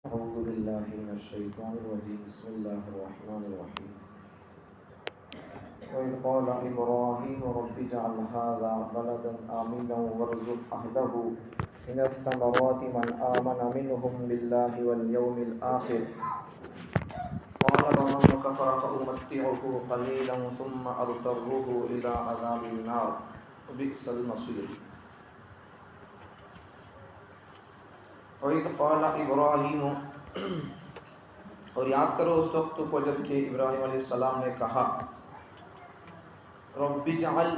أعوذ بالله من الشيطان الرجيم بسم الله الرحمن الرحيم وإذ قال إبراهيم رب اجعل هذا بلدا آمنا وارزق أهله من الثمرات من آمن منهم بالله واليوم الآخر قال ومن كفر فأمتعه قليلا ثم أضطره إلى عذاب النار وبئس المصير وَإِذْ قَالَ إِبْرَاهِيمُ اور یاد کرو اس وقت کو جب کہ ابراہیم علیہ السلام نے کہا رب اجعل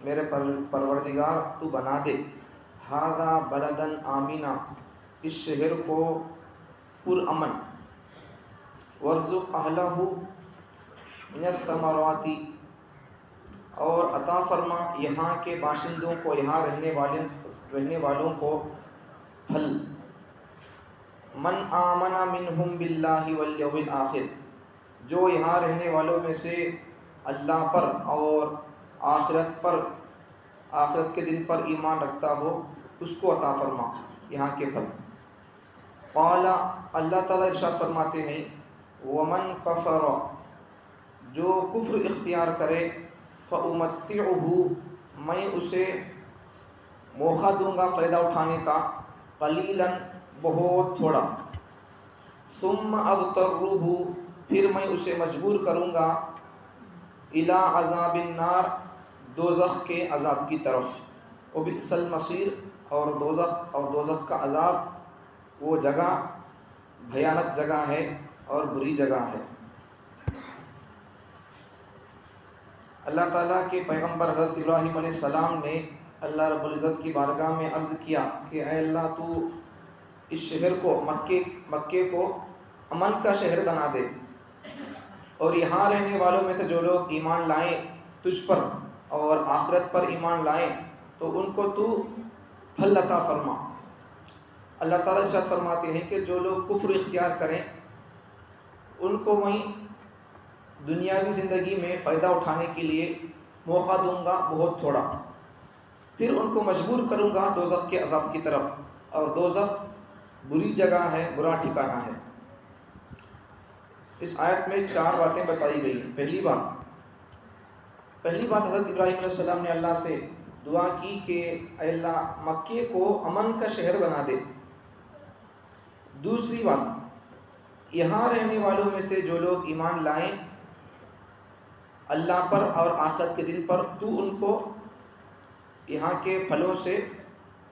میرے پروردگار تو بنا دے ھذا بلدا آمنا اس شہر کو پر امن وارزق اہلہ من الثمرات اور عطا فرما یہاں کے باشندوں کو یہاں رہنے والوں کو پھل من آمن منہم باللہ والیوم الآخر جو یہاں رہنے والوں میں سے اللہ پر اور آخرت کے دن پر ایمان رکھتا ہو اس کو عطا فرما یہاں کے پھل قال اللہ تعالیٰ ارشاد فرماتے ہیں ومن کفر جو کفر اختیار کرے فأمتعہ میں اسے موقع دوں گا فائدہ اٹھانے کا قلیلاً بہت تھوڑا ثم اضطرہ پھر میں اسے مجبور کروں گا الی عذاب النار دوزخ کے عذاب کی طرف وبئس المصیر اور دوزخ کا عذاب وہ جگہ بھیانک جگہ ہے اور بری جگہ ہے۔ اللہ تعالیٰ کے پیغمبر حضرت ابراہیم علیہ السلام نے اللہ رب العزت کی بارگاہ میں عرض کیا کہ اے اللہ تو اس شہر کو مکے کو امن کا شہر بنا دے اور یہاں رہنے والوں میں سے جو لوگ ایمان لائیں تجھ پر اور آخرت پر ایمان لائیں تو ان کو تو پھل عطا فرما۔ اللہ تعالیٰ ارشاد فرماتے ہیں کہ جو لوگ کفر اختیار کریں ان کو میں دنیاوی زندگی میں فائدہ اٹھانے کے لیے موقع دوں گا بہت تھوڑا، پھر ان کو مجبور کروں گا دوزخ کے عذاب کی طرف، اور دوزخ بری جگہ ہے، برا ٹھکانہ ہے۔ اس آیت میں 4 باتیں بتائی گئی ہیں۔ پہلی بات حضرت ابراہیم علیہ السلام نے اللہ سے دعا کی کہ اے اللہ مکے کو امن کا شہر بنا دے۔ دوسری بات یہاں رہنے والوں میں سے جو لوگ ایمان لائیں اللہ پر اور آخرت کے دن پر تو ان کو یہاں کے پھلوں سے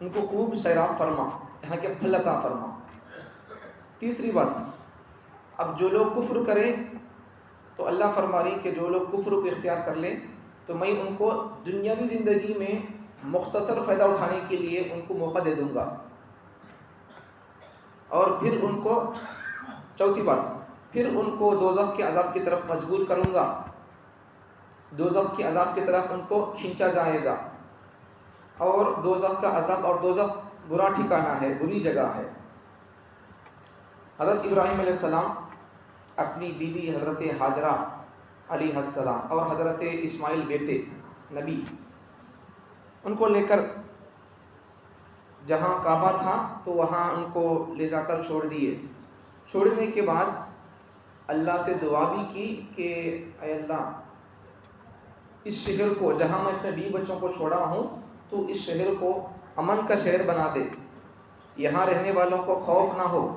ان کو خوب سیراب فرما، یہاں کے پھل عطا فرما۔ تیسری بات اب جو لوگ کفر کریں تو اللہ فرما رہی کہ جو لوگ کفر کو اختیار کر لیں تو میں ان کو دنیاوی زندگی میں مختصر فائدہ اٹھانے کے لیے ان کو موقع دے دوں گا، اور پھر ان کو چوتھی بات پھر ان کو دوزخ کے عذاب کی طرف مجبور کروں گا، دوزخ کے عذاب کی طرف ان کو کھینچا جائے گا، اور دوزخ کا عذاب اور دوزخ برا ٹھکانہ ہے، بری جگہ ہے۔ حضرت ابراہیم علیہ السلام اپنی بیوی حضرت ہاجرہ علیہ السلام اور حضرت اسماعیل بیٹے نبی ان کو لے کر جہاں کعبہ تھا تو وہاں ان کو لے جا کر چھوڑ دیے۔ چھوڑنے کے بعد اللہ سے دعا بھی کی کہ اے اللہ اس شہر کو جہاں میں اپنے بیوی بچوں کو چھوڑا ہوں تو اس شہر کو امن کا شہر بنا دے، یہاں رہنے والوں کو خوف نہ ہو،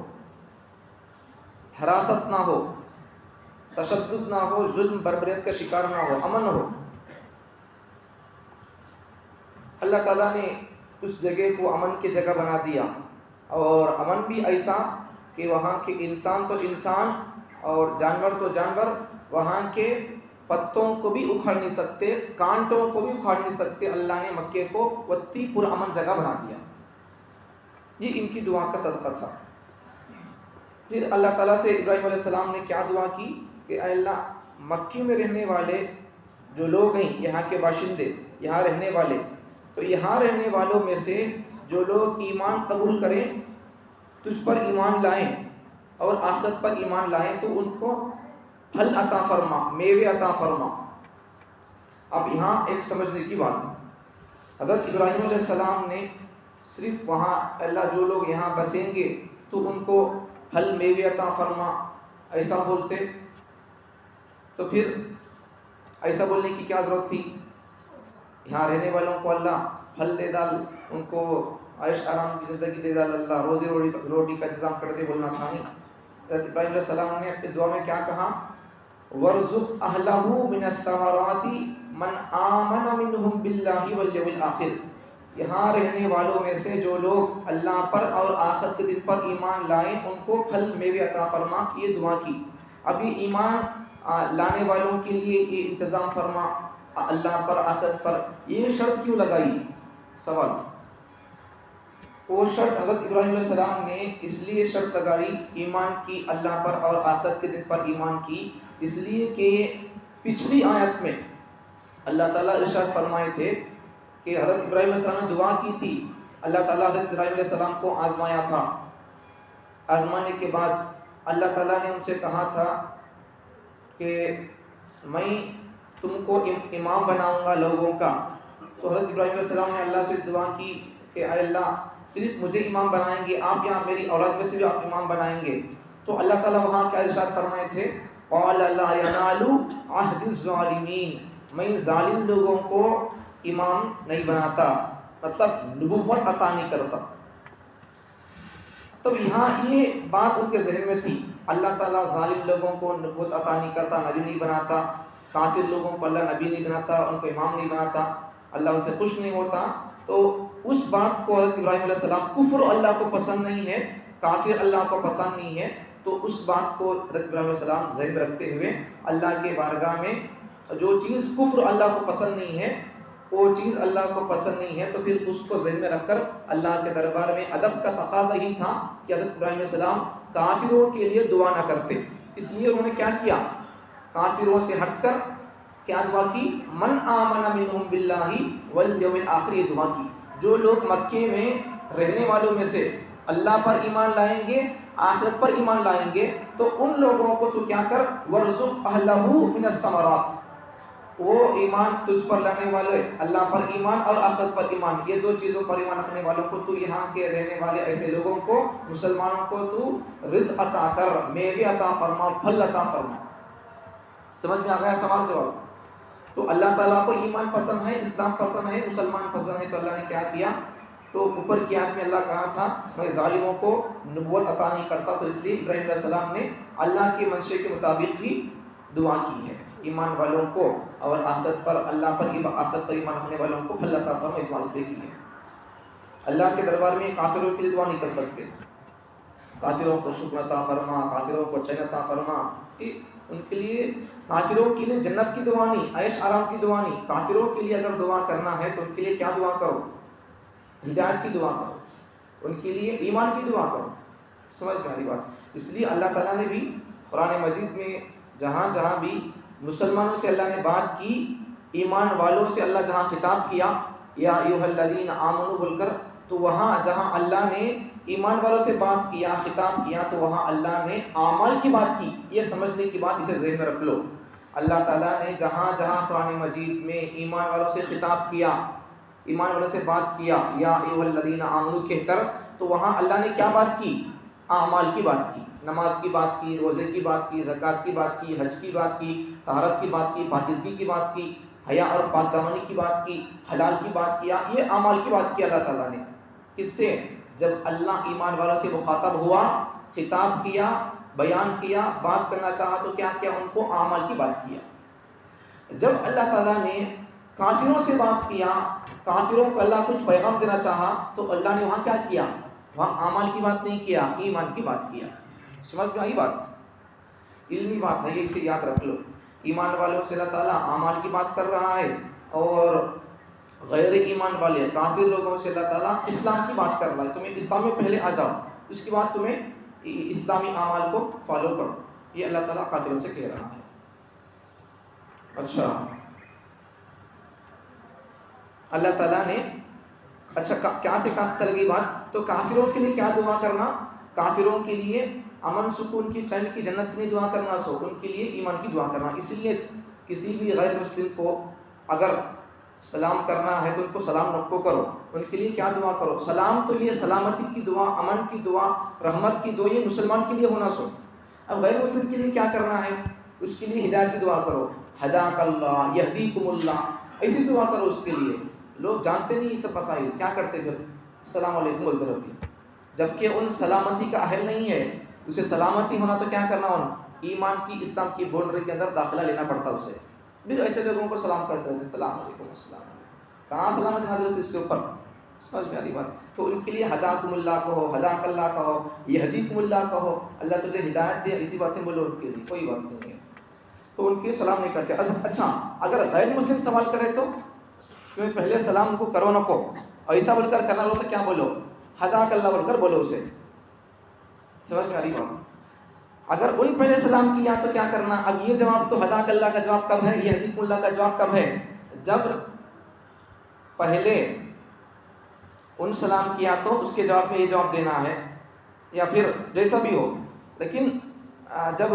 حراست نہ ہو، تشدد نہ ہو، ظلم بربریت کا شکار نہ ہو، امن ہو۔ اللہ تعالیٰ نے اس جگہ کو امن کی جگہ بنا دیا، اور امن بھی ایسا کہ وہاں کے انسان تو انسان اور جانور تو جانور وہاں کے پتوں کو بھی اکھاڑ نہیں سکتے، کانٹوں کو بھی اکھاڑ نہیں سکتے۔ اللہ نے مکے کو وتی پر امن جگہ بنا دیا، یہ ان کی دعا کا صدقہ تھا۔ پھر اللہ تعالیٰ سے ابراہیم علیہ السلام نے کیا دعا کی کہ اے اللہ مکے میں رہنے والے جو لوگ ہیں، یہاں کے باشندے، یہاں رہنے والے، تو یہاں رہنے والوں میں سے جو لوگ ایمان قبول کریں، تجھ پر ایمان لائیں اور آخرت پر ایمان لائیں تو ان کو پھل عطا فرما، میوے عطا فرما۔ اب یہاں ایک سمجھنے کی بات، حضرت ابراہیم علیہ السلام نے صرف وہاں اللہ جو لوگ یہاں بسیں گے تو ان کو پھل میوے عطا فرما، ایسا بولتے تو پھر ایسا بولنے کی کیا ضرورت تھی؟ یہاں رہنے والوں کو اللہ پھل دے ڈال، ان کو عیش آرام کی زندگی دے ڈال، اللہ روزی روٹی کا انتظام کر دے، بولنا تھا نہیں۔ حضرت ابراہیم علیہ السلام نے اپنی دعا میں کیا کہا؟ وَارْزُقْ أَهْلَهُ مِنَ الثَّمَرَاتِ مَنْ آمَنَ مِنْهُمْ بِاللَّهِ وَالْيَوْمِ الْآخِرِ، یہاں رہنے والوں میں سے جو لوگ اللہ پر اور آخرت کے دن پر ایمان لائیں ان کو پھل میوے عطا فرما، یہ دعا کی۔ اب یہ ایمان لانے والوں کے لیے یہ انتظام فرما اللہ پر آخرت پر، یہ شرط کیوں لگائی؟ سوال۔ وہ شرط حضرت ابراہیم علیہ السلام نے اس لیے شرط لگائی ایمان کی، اللہ پر اور آخرت کے دن پر ایمان کی، اس لیے کہ پچھلی آیت میں اللہ تعالیٰ ارشاد فرمائے تھے کہ حضرت ابراہیم علیہ السلام نے دعا کی تھی، اللہ تعالیٰ حضرت ابراہیم علیہ السلام کو آزمایا تھا، آزمانے کے بعد اللہ تعالیٰ نے ان سے کہا تھا کہ میں تم کو امام بناؤں گا لوگوں کا۔ تو حضرت ابراہیم علیہ السلام نے اللہ سے دعا کی کہ اے اللہ صرف مجھے امام بنائیں گے آپ یا میری اولاد میں سے بھی آپ امام بنائیں گے؟ تو اللہ تعالیٰ وہاں کیا ارشاد فرمائے تھے؟ قَالَ لَا يَنَالُ عَهْدِ الظَّالِمِينَ، میں ظالم لوگوں کو امام نہیں بناتا، مطلب نبوت عطا نہیں کرتا۔ تو یہاں یہ بات ان کے ذہن میں تھی، اللہ تعالیٰ ظالم لوگوں کو نبوت عطا نہیں کرتا، نبی نہیں بناتا، کافر لوگوں کو اللہ نبی نہیں بناتا، ان کو امام نہیں بناتا، اللہ ان سے خوش نہیں ہوتا۔ تو اس بات کو حضرت ابراہیم علیہ السلام، کفر اللہ کو پسند نہیں ہے، کافر اللہ کو پسند نہیں ہے، تو اس بات کو حضرت ابراہیم علیہ السلام ذہن میں رکھتے ہوئے اللہ کے بارگاہ میں جو چیز کفر اللہ کو پسند نہیں ہے، وہ چیز اللہ کو پسند نہیں ہے، تو پھر اس کو ذہن میں رکھ کر اللہ کے دربار میں ادب کا تقاضا ہی تھا کہ حضرت ابراہیم علیہ السلام کافروں کے لیے دعا نہ کرتے، اس لیے انہوں نے کیا کیا؟ کافروں سے ہٹ کر کیا دعا کی؟ من آمن منہم باللہ والیوم الآخر، یہ دعا کی جو لوگ مکے میں رہنے والوں میں سے اللہ پر ایمان لائیں گے، آخرت پر ایمان لائیں گے، تو ان لوگوں کو تو کیا کر؟ وَارْزُقْ أَهْلَهُ مِنَ الثَّمَرَاتِ، وہ ایمان تجھ پر لانے والے، اللہ پر ایمان اور آخرت پر ایمان، یہ دو چیزوں پر ایمان رکھنے والوں کو تو یہاں کے رہنے والے ایسے لوگوں کو، مسلمانوں کو تو رزق عطا کر، میوے عطا فرما، پھل عطا فرما۔ سمجھ میں آ گیا سوال جواب؟ تو اللہ تعالیٰ کو ایمان پسند ہے، اسلام پسند ہے، مسلمان پسند ہے، تو اللہ نے کیا کیا؟ تو اوپر کی آیت میں اللہ کہا تھا میں ظالموں کو نبوت عطا نہیں کرتا، تو اس لیے ابراہیم علیہ السلام نے اللہ کے منشے کے مطابق ہی دعا کی ہے، ایمان والوں کو اور آخرت پر، اللہ پر آخرت پر ایمان رکھنے والوں کو پھل عطا فرما، دعا اس لیے کی ہے۔ اللہ کے دربار میں کافروں کے لیے دعا نہیں کر سکتے، کافروں کو شکر عطا فرما، کافروں کو چین عطا فرما، ان کے لیے، کافروں کے لیے جنت کی دعا نہیں، عیش آرام کی دعا نہیں، کافروں کے لیے اگر دعا کرنا ہے تو ان کے لیے کیا دعا کرو؟ ہدایت کی دعا کرو، ان کے لیے ایمان کی دعا کرو۔ سمجھ میں آ رہی بات؟ اس لیے اللہ تعالیٰ نے بھی قرآن مجید میں جہاں جہاں بھی مسلمانوں سے اللہ نے بات کی، ایمان والوں سے اللہ جہاں خطاب کیا یا ایھا الذین آمنوا بول کر، تو وہاں جہاں اللہ نے ایمان والوں سے بات کیا، خطاب کیا، تو وہاں اللہ نے اعمال کی بات کی۔ یہ سمجھنے کی بات، اسے ذہن میں رکھ لو، اللہ تعالیٰ نے جہاں جہاں قرآن مجید میں ایمان والوں سے خطاب کیا، ایمان والوں سے بات کیا یا ایھا الذین آمنوا کہہ کر، تو وہاں اللہ نے کیا بات کی؟ اعمال کی بات کی، نماز کی بات کی، روزے کی بات کی، زکوٰۃ کی بات کی، حج کی بات کی، طہارت کی بات کی، پاکیزگی کی بات کی، حیا اور پاک دامنی کی بات کی، حلال کی بات کیا، یہ اعمال کی بات کی اللہ تعالیٰ نے۔ کس سے؟ جب اللہ ایمان والوں سے مخاطب ہوا، خطاب کیا، بیان کیا، بات کرنا چاہا، تو کیا کیا؟ ان کو اعمال کی بات کیا۔ جب اللہ تعالیٰ نے کافروں سے بات کیا، کافروں کو اللہ کچھ پیغام دینا چاہا، تو اللہ نے وہاں کیا کیا؟ وہاں اعمال کی بات نہیں کیا، ایمان کی بات کیا۔ سمجھ میں آئی بات؟ علمی بات ہے، یہ اسے یاد رکھ لو۔ ایمان والوں سے اللہ تعالیٰ اعمال کی بات کر رہا ہے، اور غیر ایمان والے کافر لوگوں سے اللہ تعالیٰ اسلام کی بات کر رہا ہے۔ تمہیں اسلام میں پہلے آ جاؤ، اس کے بعد تمہیں اسلامی اعمال کو فالو کرو، یہ اللہ تعالیٰ کافروں سے کہہ رہا ہے۔ اچھا، اللہ تعالیٰ نے کیا سے کہاں چل گئی بات؟ تو کافروں کے لیے کیا دعا کرنا؟ کافروں کے لیے امن سکون کی، چین کی، جنت کی نہیں دعا کرنا، سو ان کے لیے ایمان کی دعا کرنا۔ اس لیے کسی بھی غیر مسلم کو اگر سلام کرنا ہے تو ان کو سلام رکھو کرو. ان کے لیے کیا دعا کرو؟ سلام تو یہ سلامتی کی دعا، امن کی دعا، رحمت کی دعا، یہ مسلمان کے لیے ہونا سو. اب غیر مسلم کے لیے کیا کرنا ہے؟ اس کے لیے ہدایت کی دعا کرو، ہداک اللہ، یہدیکم اللہ، ایسی دعا کرو اس کے لیے. لوگ جانتے نہیں یہ سب مسائل، کیا کرتے پھر السلام علیکم بولتے رہتے، جبکہ ان سلامتی کا اہل نہیں ہے. اسے سلامتی ہونا تو کیا کرنا ہونا؟ ایمان کی، اسلام کی باؤنڈری کے اندر داخلہ لینا پڑتا اسے. پھر ایسے لوگوں کو سلام کرتے رہتے، السلام علیکم، السلام علیکم، کہاں سلامتی نازل ہوتی اس کے اوپر؟ سمجھ میں آ رہی بات؟ تو ان کے لیے ہداکم اللہ کہو، ہداک اللہ کہو، یہدیکم اللہ کہو، اللہ تجھے ہدایت دے، ایسی باتیں بولو ان کے لیے، کوئی بات نہیں ہے. تو ان کے سلام نہیں کرتے. اچھا اگر غیر مسلم سوال کرے تو تمہیں پہلے سلام ان کو کرو نہ کو، ایسا بول کر کرنا ہو تو کیا بولو؟ ہداک اللہ بول کر بولو اسے. سمجھ میں آ رہی بات؟ اگر ان پہلے سلام کیا تو کیا کرنا؟ اب یہ جواب تو ہداک اللہ کا جواب کب ہے، یہدیکم اللہ کا جواب کب ہے؟ جب پہلے ان سلام کیا تو اس کے جواب میں یہ جواب دینا ہے، یا پھر جیسا بھی ہو. لیکن جب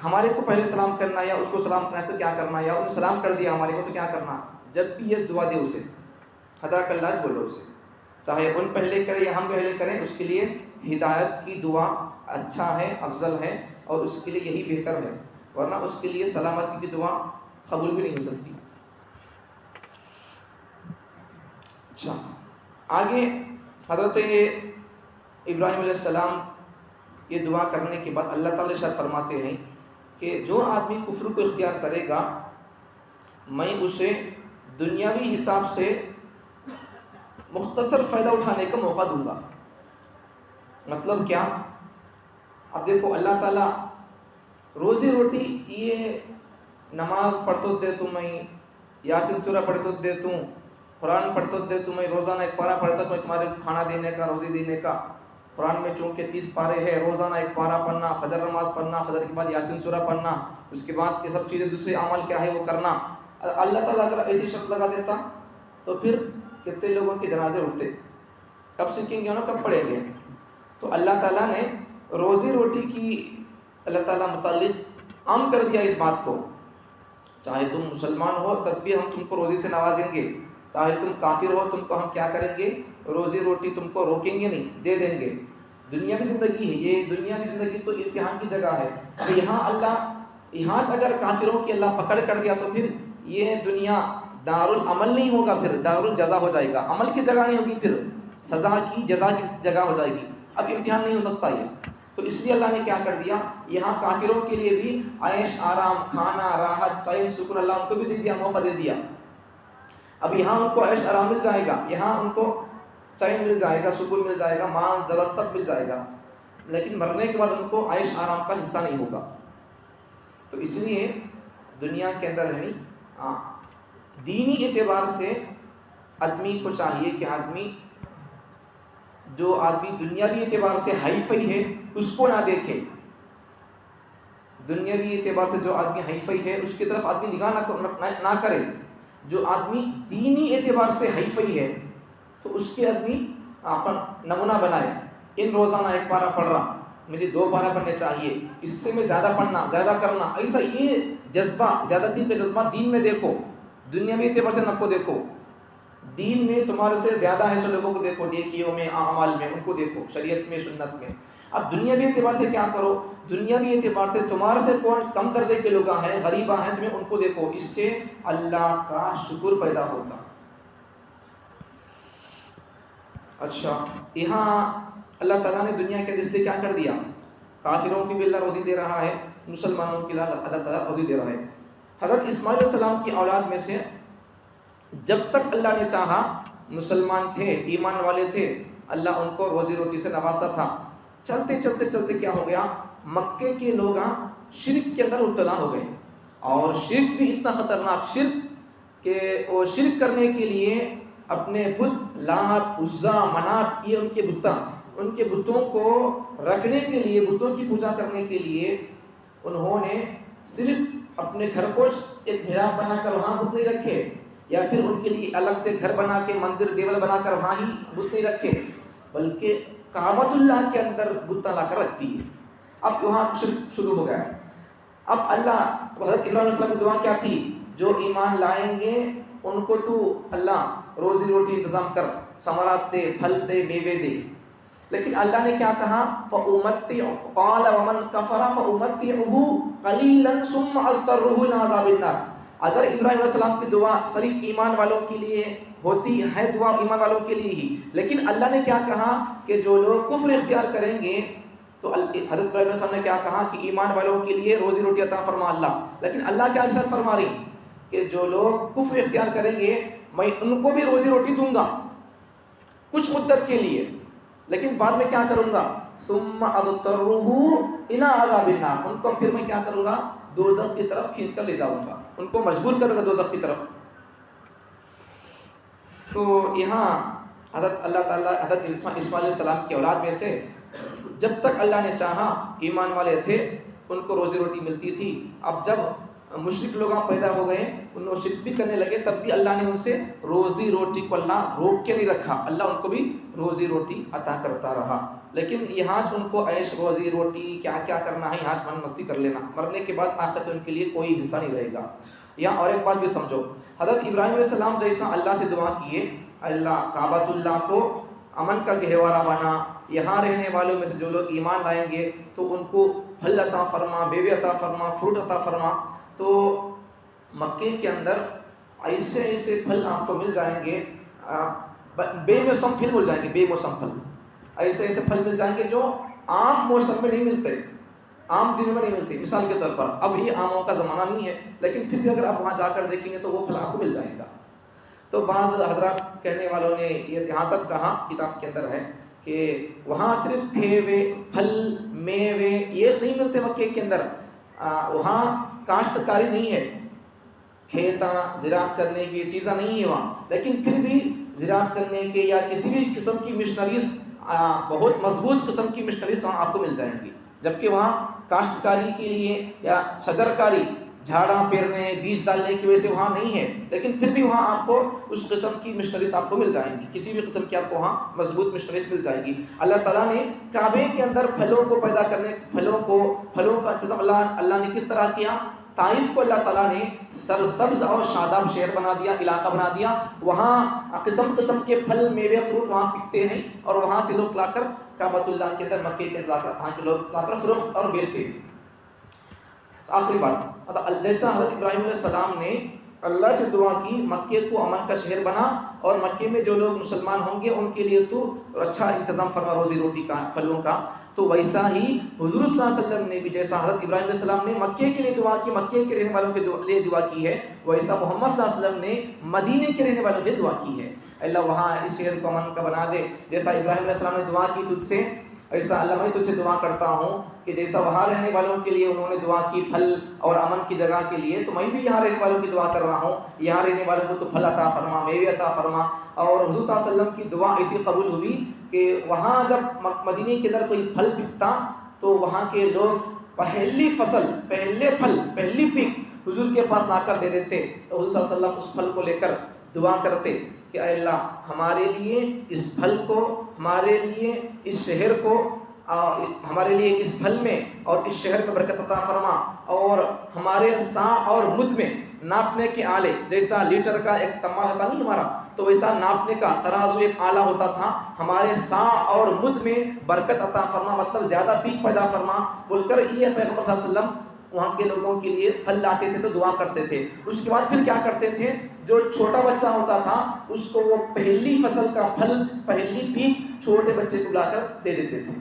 ہمارے کو پہلے سلام کرنا ہے یا اس کو سلام کرنا ہے تو کیا کرنا ہے، یا ان سلام کر دیا ہمارے کو تو کیا کرنا؟ جب بھی یہ دعا دے اسے ہداک اللہ بولو اسے، چاہے ان پہلے کریں یا ہم پہلے کریں، اس کے لیے ہدایت کی دعا اچھا ہے، افضل ہے، اور اس کے لیے یہی بہتر ہے، ورنہ اس کے لیے سلامتی کی دعا قبول بھی نہیں ہو سکتی. اچھا آگے حضرت ابراہیم علیہ السلام یہ دعا کرنے کے بعد اللہ تعالی ارشاد فرماتے ہیں کہ جو آدمی کفر کو اختیار کرے گا میں اسے دنیاوی حساب سے مختصر فائدہ اٹھانے کا موقع دوں گا. مطلب کیا؟ اب دیکھو اللہ تعالیٰ روزی روٹی، یہ نماز پڑھتو دے تو میں، یاسین سورہ پڑھتو دے تو، قرآن پڑھتو دے تو میں، روزانہ ایک پارہ پڑھتا تو میں تمہارے کھانا دینے کا، روزی دینے کا. قرآن میں چونکہ 30 پارے ہیں، روزانہ ایک پارہ پڑھنا، فجر نماز پڑھنا، فجر کے بعد یاسین سورہ پڑھنا، اس کے بعد یہ سب چیزیں دوسرے اعمال کیا ہے وہ کرنا. اللہ تعالیٰ اگر ایسی شرط لگا دیتا تو پھر کتنے لوگوں کے جنازے اٹھتے، کب سیکھیں گے انہوں کب پڑھیں گے. تو اللہ تعالیٰ نے روزی روٹی کی اللہ تعالیٰ متعلق عام کر دیا اس بات کو. چاہے تم مسلمان ہو تب بھی ہم تم کو روزی سے نوازیں گے، چاہے تم کافر ہو تم کو ہم کیا کریں گے؟ روزی روٹی تم کو روکیں گے نہیں، دے دیں گے. دنیاوی زندگی ہے یہ، دنیاوی زندگی تو امتحان کی جگہ ہے. یہاں اگر کافروں کی اللہ پکڑ کر دیا تو پھر یہ دنیا دارالعمل نہیں ہوگا، پھر دارالجزا ہو جائے گا. عمل کی جگہ نہیں ہوگی، پھر سزا کی جزا کی جگہ ہو جائے گی. اب امتحان نہیں ہو سکتا یہ. تو اس لیے اللہ نے کیا کر دیا، یہاں کافروں کے لیے بھی عیش آرام، کھانا، راحت، چین، سکون اللہ ان کو بھی دے دیا، موقع دے دیا. اب یہاں ان کو عیش آرام مل جائے گا، یہاں ان کو چین مل جائے گا، سکون مل جائے گا، مال دولت سب مل جائے گا، لیکن مرنے کے بعد ان کو عیش آرام کا حصہ نہیں ہوگا. تو اس لیے دنیا کے اندر ہے دینی اعتبار سے آدمی کو چاہیے کہ جو آدمی دنیاوی اعتبار سے ہائی فائی ہے اس کو نہ دیکھے. دنیاوی اعتبار سے جو آدمی ہائی فائی ہے اس کی طرف آدمی نگاہ نہ کرے. جو آدمی دینی اعتبار سے ہائی فائی ہے تو اس کے آدمی اپنا نمونہ بنائے. ان روزانہ ایک پارہ پڑھ رہا، مجھے 2 پارہ پڑھنے چاہیے، اس سے میں زیادہ پڑھنا، زیادہ کرنا، ایسا یہ جذبہ، زیادتی کا جذبہ دین میں دیکھو. دنیاوی اعتبار سے نہ کو دیکھو. دین میں تمہارے سے زیادہ ہے سو لوگوں کو دیکھو، نیکیوں میں، اعمال میں، ان کو دیکھو، شریعت میں، سنت میں. اب دنیاوی اعتبار سے کیا کرو؟ دنیاوی اعتبار سے تمہارے سے کون کم درجے کے لوگ ہیں، غریباں ہیں، تمہیں ان کو دیکھو. اس سے اللہ کا شکر پیدا ہوتا. اچھا یہاں اللہ تعالیٰ نے دنیا کے دستے کیا کر دیا؟ کافروں کی بھی اللہ روزی دے رہا ہے، مسلمانوں کی اللہ تعالیٰ روزی دے رہا ہے. حضرت اسماعیل علیہ السلام کی اولاد میں سے جب تک اللہ نے چاہا مسلمان تھے، ایمان والے تھے، اللہ ان کو روزی روٹی سے نوازتا تھا. چلتے چلتے چلتے کیا ہو گیا؟ مکے کے لوگ شرک کے اندر مبتلا ہو گئے. اور شرک بھی اتنا خطرناک شرک کہ وہ شرک کرنے کے لیے اپنے بت لات، عزا، منات، یہ ان کے بتوں کو رکھنے کے لیے، بتوں کی پوجا کرنے کے لیے انہوں نے صرف اپنے گھر کو ایک محراب بنا کر وہاں بت نہیں رکھے، یا پھر ان کے لیے الگ سے گھر بنا کے مندر دیول بنا کر وہاں ہی بت نہیں رکھے، بلکہ کعبۃ اللہ کے اندر بت لا کر رکھتی ہے. اب وہاں شرک شروع ہو گیا. اب اللہ حضرت ابراہیم علیہ السلام کی دعا کیا تھی؟ جو ایمان لائیں گے ان کو تو اللہ روزی روٹی انتظام کر، ثمرات دے، پھل دے، میوے دے. لیکن اللہ نے کیا کہا؟ قال ومن کفر فامتعه قلیلا ثم اضطره الى عذاب النار. اگر ابراہیم علیہ السلام کی دعا صرف ایمان والوں کے لیے ہوتی ہے، دعا ایمان والوں کے لیے ہی، لیکن اللہ نے کیا کہا کہ جو لوگ کفر اختیار کریں گے، تو حضرت ابراہیم علیہ السلام نے کیا کہا کہ ایمان والوں کے لیے روزی روٹی عطا فرما اللہ. لیکن اللہ کیا ارشاد فرما رہی کہ جو لوگ کفر اختیار کریں گے میں ان کو بھی روزی روٹی دوں گا کچھ مدت کے لیے، لیکن بعد میں کیا کروں گا؟ ثم اضطره الى عذاب النار. ان کو پھر میں کیا کروں گا؟ دوزخ کی طرف کھینچ کر لے جاؤں گا، ان کو مجبور کروں گا دوزخ کی طرف. تو یہاں حضرت اللہ تعالیٰ حضرت اسماعیل علیہ السلام کی اولاد میں سے جب تک اللہ نے چاہا ایمان والے تھے ان کو روزی روٹی ملتی تھی. اب جب مشرک لوگ پیدا ہو گئے، ان کو شرک بھی کرنے لگے، تب بھی اللہ نے ان سے روزی روٹی کو اللہ روک کے نہیں رکھا، اللہ ان کو بھی روزی روٹی عطا کرتا رہا. لیکن یہاں ان کو عیش روزی روٹی کیا کیا کرنا ہے، یہاں من مستی کر لینا، مرنے کے بعد آخرت میں ان کے لیے کوئی حصہ نہیں رہے گا. یہاں اور ایک بات بھی سمجھو، حضرت ابراہیم علیہ السلام جیسا اللہ سے دعا کیے اللہ کعبۃ اللہ کو امن کا گہوارہ بنا، یہاں رہنے والوں میں سے جو لوگ ایمان لائیں گے تو ان کو پھل عطا فرما، بیوے عطا فرما، فروٹ عطا فرما. تو مکے کے اندر ایسے ایسے پھل آپ کو مل جائیں گے، بے موسم پھل مل جائیں گے، بے موسم پھل، ایسے ایسے پھل مل جائیں گے جو عام موسم میں نہیں ملتے، عام دنوں میں نہیں ملتے. مثال کے طور پر اب یہ آموں کا زمانہ نہیں ہے، لیکن پھر بھی اگر آپ وہاں جا کر دیکھیں گے تو وہ پھل آپ کو مل جائے گا. تو بعض حضرات کہنے والوں نے یہ یہاں تک کہا، کتاب کے اندر ہے کہ وہاں صرف پھل میوے یہ نہیں ملتے مکے کے اندر، وہاں کاشتکاری نہیں ہے، کھیتاں زراعت کرنے کی چیزیں نہیں ہے وہاں، لیکن پھر بھی زراعت کرنے کے یا کسی بھی قسم کی مشنریز، بہت مضبوط قسم کی مشنریز وہاں آپ کو مل جائیں گی. جبکہ وہاں کاشتکاری کے لیے یا شجرکاری، جھاڑاں پیرنے، بیج ڈالنے کی وجہ سے وہاں نہیں ہے، لیکن پھر بھی وہاں آپ کو اس قسم کی مشنریز آپ کو مل جائیں گی، کسی بھی قسم کی آپ کو وہاں مضبوط مشنریز مل جائے گی. اللہ تعالیٰ نے کعبے کے اندر پھلوں کو پیدا کرنے، پھلوں کا انتظام اللہ نے کس طرح کیا؟ طائف کو اللہ تعالیٰ نے سرسبز اور شاداب شہر بنا دیا، علاقہ بنا دیا. وہاں قسم قسم کے پھل میوے فروٹ وہاں پکتے ہیں، اور وہاں سے لوگ لا کر کعبۃ اللہ کے اندر مکے کے اندر وہاں کے لوگ لا کر فروخت اور بیچتے ہیں. آخری بات، جیسا حضرت ابراہیم علیہ السلام نے اللہ سے دعا کی مکے کو امن کا شہر بنا، اور مکے میں جو لوگ مسلمان ہوں گے ان کے لیے تو اچھا انتظام فرما روزی روٹی کا، پھلوں کا، تو ویسا ہی حضور صلی اللہ علیہ وسلم نے بھی جیسا حضرت ابراہیم علیہ السلام نے مکے کے لیے دعا کی، مکے کے رہنے والوں کے لیے دعا کی ہے، ویسا محمد صلی اللہ علیہ وسلم نے مدینے کے رہنے والوں کے لیے دعا کی ہے. اللہ وہاں اس شہر کو امن کا بنا دے. جیسا ابراہیم علیہ السلام نے دعا کی تجھ سے، ایسا اللہ میں تجھ سے دعا کرتا ہوں کہ جیسا وہاں رہنے والوں کے لیے انہوں نے دعا کی پھل اور امن کی جگہ کے لیے، تو میں بھی یہاں رہنے والوں کی دعا کر رہا ہوں، یہاں رہنے والوں کو تو پھل عطا فرما، میوے عطا فرما. اور حضور صلی اللہ علیہ وسلم کی دعا ایسی قبول ہوئی کہ وہاں جب مدینے کے اندر کوئی پھل بکتا تو وہاں کے لوگ پہلی فصل، پہلے پھل، پہلی پک حضور کے پاس لا کر دے دیتے. تو حضور صلی اللہ علیہ وسلم اس پھل کو لے کر دعا کرتے کہ اے اللہ ہمارے لیے اس پھل کو، ہمارے لیے اس شہر کو، ہمارے لیے اس پھل میں اور اس شہر میں برکت عطا فرما، اور ہمارے سا اور مد میں ناپنے کے آلے، جیسا لیٹر کا ایک تما ہوتا نہیں ہمارا، تو ویسا ناپنے کا ترازو ایک آلہ ہوتا تھا، ہمارے سا اور مد میں برکت عطا فرما، مطلب زیادہ پیک پیدا فرما بول کر یہ پیغمبر صلی اللہ علیہ وسلم وہاں کے لوگوں کے لیے پھل لاتے تھے تو دعا کرتے تھے. اس کے بعد پھر کیا کرتے تھے؟ جو چھوٹا بچہ ہوتا تھا اس کو وہ پہلی فصل کا پھل، پہلی پیک چھوٹے بچے کو لا کر دے دیتے تھے.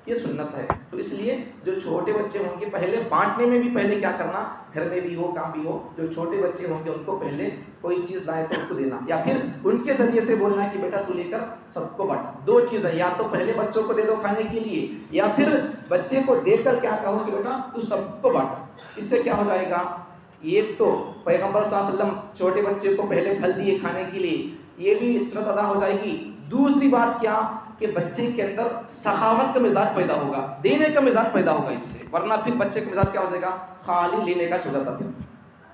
یہ سنت ہے. تو اس لیے جو چھوٹے بچے ہوں گے پہلے بانٹنے میں بھی پہلے کیا کرنا، گھر میں بھی ہو کام بھی ہو، جو چھوٹے بچے ہوں گے ان کو پہلے کوئی چیز لائے تو ان کو دینا، یا پھر ان کے ذریعے سے بولنا کہ بیٹا تو لے کر سب کو بانٹ. دو چیزیں، یا تو پہلے بچوں کو دے دو کھانے کے لیے، یا پھر بچے کو دے کر کیا کہو کہ بیٹا تو سب کو بانٹ. اس سے کیا ہو جائے گا؟ ایک تو پیغمبر صلی اللہ علیہ وسلم چھوٹے بچے کو پہلے پھل دیے کھانے کے لیے، یہ بھی سنت ادا ہو جائے گی. دوسری بات کیا کہ بچے کے اندر سخاوت کا مزاج پیدا ہوگا، دینے کا مزاج پیدا ہوگا اس سے. ورنہ پھر بچے کا مزاج کیا ہو جائے گا؟ خالی لینے کا ہو جاتا.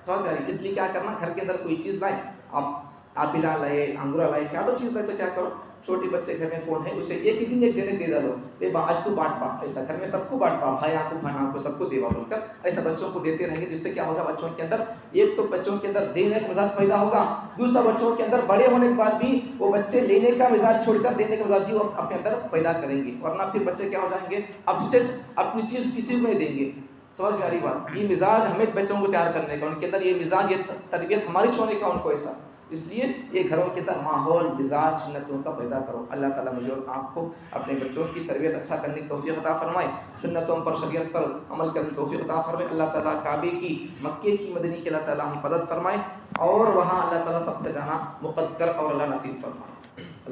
پھر اس لیے کیا کرنا، گھر کے اندر کوئی چیز لائے، آپ ایپل لائے، انگورا لائے، کیا تو چیز لائے تو کیا کرو چھوٹے بچے گھر میں کون ہے اسے ایک ہی دن ایک جنے دے ڈالو، اے با آج تو بانٹ پا، ایسا گھر میں سب کو بانٹ پا، بھائی آپ کو کھانا، آپ کو سب کو دیوا بول کر ایسا بچوں کو دیتے رہیں گے، جس سے کیا ہوگا بچوں کے اندر ایک تو بچوں کے اندر دینے کا مزاج پیدا ہوگا، دوسرا بچوں کے اندر بڑے ہونے کے بعد بھی وہ بچے لینے کا مزاج چھوڑ کر دینے کا مزاج ہی وہ اپنے اندر پیدا کریں گے، ورنہ پھر بچے کیا ہو جائیں گے اب سے اپنی چیز کسی کو نہیں دیں گے۔ سمجھ میں آ رہی بات؟ یہ مزاج ہمیں بچوں کو تیار کرنے کا، ان کے اندر یہ مزاج، یہ تربیت ہماری چھوڑنے کا ان کو ایسا، اس لیے یہ گھروں کے اندر ماحول مزاج سنتوں کا پیدا کرو۔ اللہ تعالیٰ مجھے اور آپ کو اپنے بچوں کی تربیت اچھا کرنے کی توفیق عطا فرمائے، سنتوں پر شریعت پر عمل کرنے کی توفیق عطا فرمائے۔ اللہ تعالیٰ کعبے کی، مکے کی، مدنی کی اللہ تعالیٰ حفاظت فرمائے، اور وہاں اللہ تعالیٰ سب کا جانا مقدر اور اللہ نصیب فرمائے۔